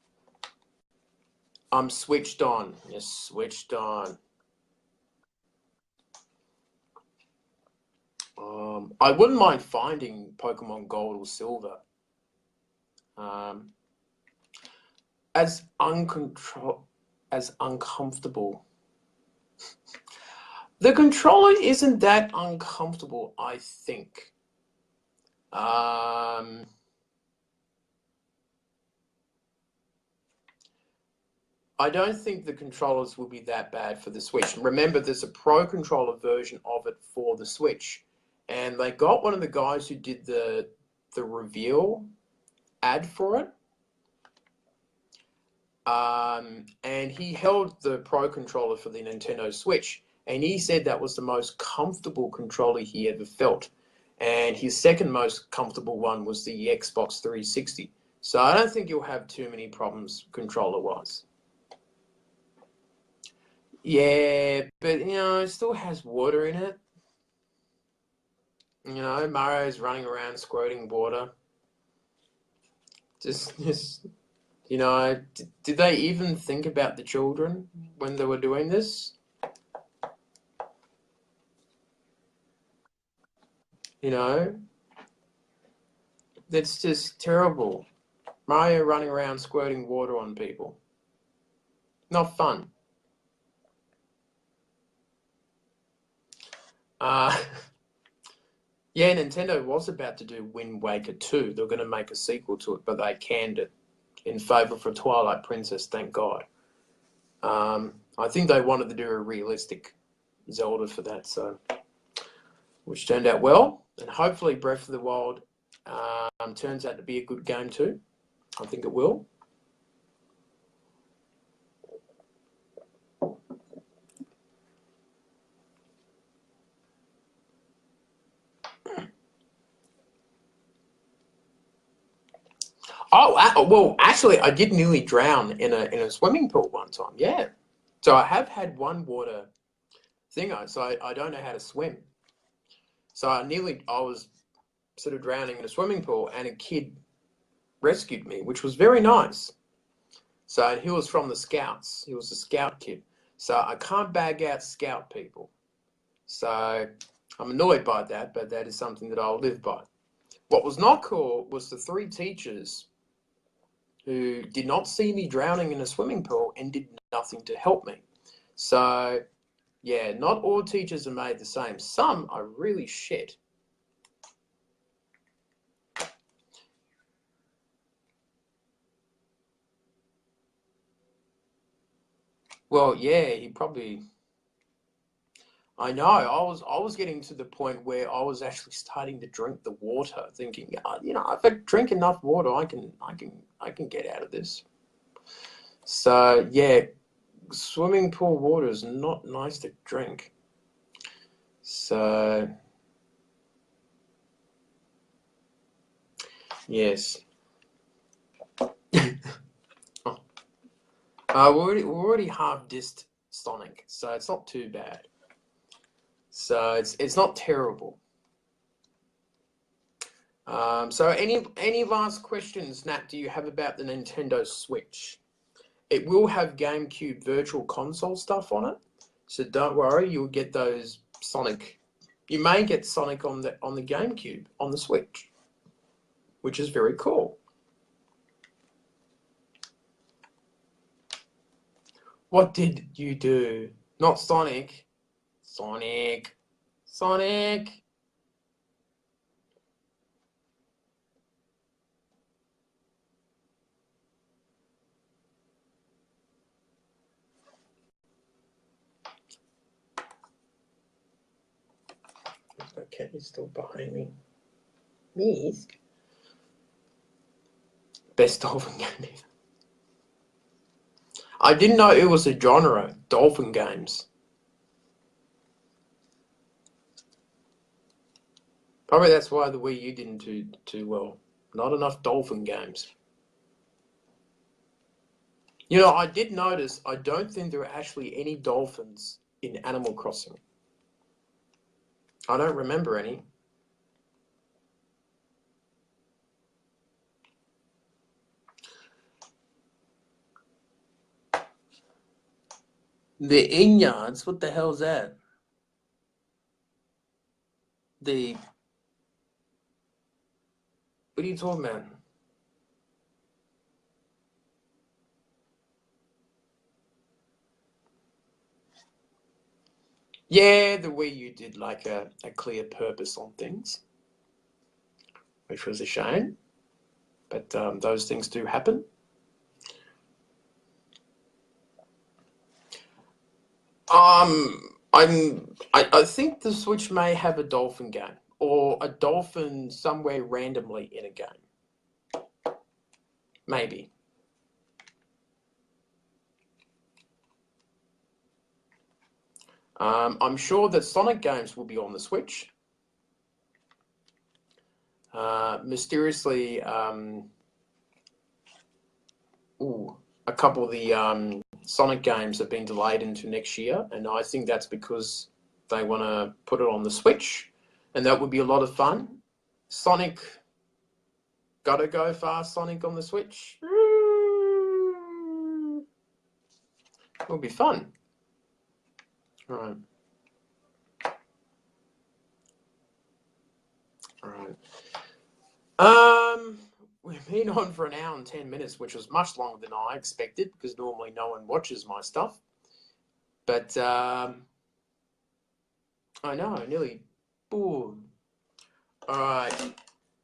I'm switched on. Yes, switched on. I wouldn't mind finding Pokemon Gold or Silver. As uncomfortable. The controller isn't that uncomfortable, I think. I don't think the controllers will be that bad for the Switch. Remember, there's a Pro Controller version of it for the Switch. And they got one of the guys who did the reveal ad for it. And he held the Pro Controller for the Nintendo Switch, and he said that was the most comfortable controller he ever felt. And his second most comfortable one was the Xbox 360. So I don't think you'll have too many problems controller-wise. Yeah, but it still has water in it. Mario's running around squirting water. Just did they even think about the children when they were doing this? That's just terrible. Mario running around squirting water on people. Not fun. Yeah, Nintendo was about to do Wind Waker 2. They were going to make a sequel to it, but they canned it in favour for Twilight Princess, thank God. I think they wanted to do a realistic Zelda for that, which turned out well. And hopefully Breath of the Wild turns out to be a good game too. I think it will. Oh, well, actually, I did nearly drown in a swimming pool one time. Yeah, so I have had one water thing. So I don't know how to swim. So I was sort of drowning in a swimming pool, and a kid rescued me, which was very nice. So he was from the Scouts. He was a Scout kid. So I can't bag out Scout people. So I'm annoyed by that, but that is something that I'll live by. What was not cool was the 3 teachers who did not see me drowning in a swimming pool and did nothing to help me. So, yeah, not all teachers are made the same. Some are really shit. Well, yeah, he probably... I know. I was getting to the point where I was actually starting to drink the water, thinking, if I drink enough water, I can get out of this. So yeah, swimming pool water is not nice to drink. So yes. We're already half dissed Sonic, so it's not too bad. So it's not terrible. So any last questions, Nat, do you have about the Nintendo Switch? It will have GameCube Virtual Console stuff on it, so don't worry, you'll get those Sonic. You may get Sonic on the GameCube on the Switch, which is very cool. What did you do? Not Sonic. Sonic. Sonic. Okay, he's still behind me. Yes. Best dolphin game. I didn't know it was a genre, dolphin games. Probably that's why the Wii U didn't do too well. Not enough dolphin games. I did notice, I don't think there are actually any dolphins in Animal Crossing. I don't remember any. The Inyards, what the hell's that? What are you talking about? Yeah, the Wii U did like a clear purpose on things, which was a shame. But those things do happen. I think the Switch may have a dolphin game or a dolphin somewhere randomly in a game. Maybe. I'm sure that Sonic games will be on the Switch. Mysteriously, a couple of the Sonic games have been delayed into next year, and I think that's because they want to put it on the Switch, and that would be a lot of fun. Sonic, gotta go fast Sonic on the Switch. It'll be fun. All right. We've been on for an hour and 10 minutes, which was much longer than I expected because normally no one watches my stuff. But I know, nearly bored. All right.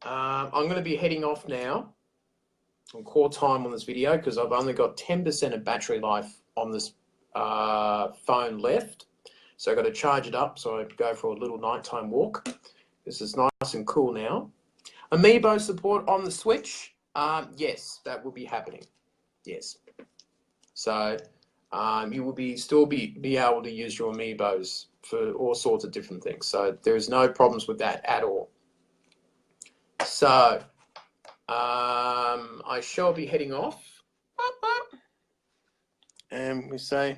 I'm going to be heading off now on core time on this video because I've only got 10% of battery life on this phone left. So I've got to charge it up so I go for a little nighttime walk. This is nice and cool now. Amiibo support on the Switch. Yes, that will be happening. Yes. So you will still be able to use your Amiibos for all sorts of different things. So there is no problems with that at all. So I shall be heading off. And we say,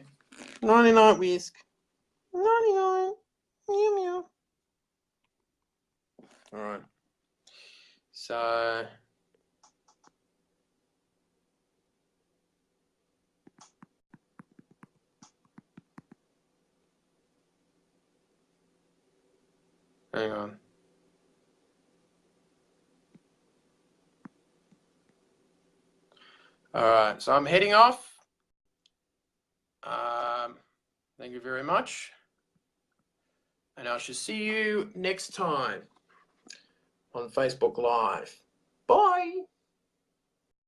nighty night, Whisk. Nighty night. Meow meow. All right. So hang on. All right, so I'm heading off. Thank you very much. And I shall see you next time on Facebook Live. Bye.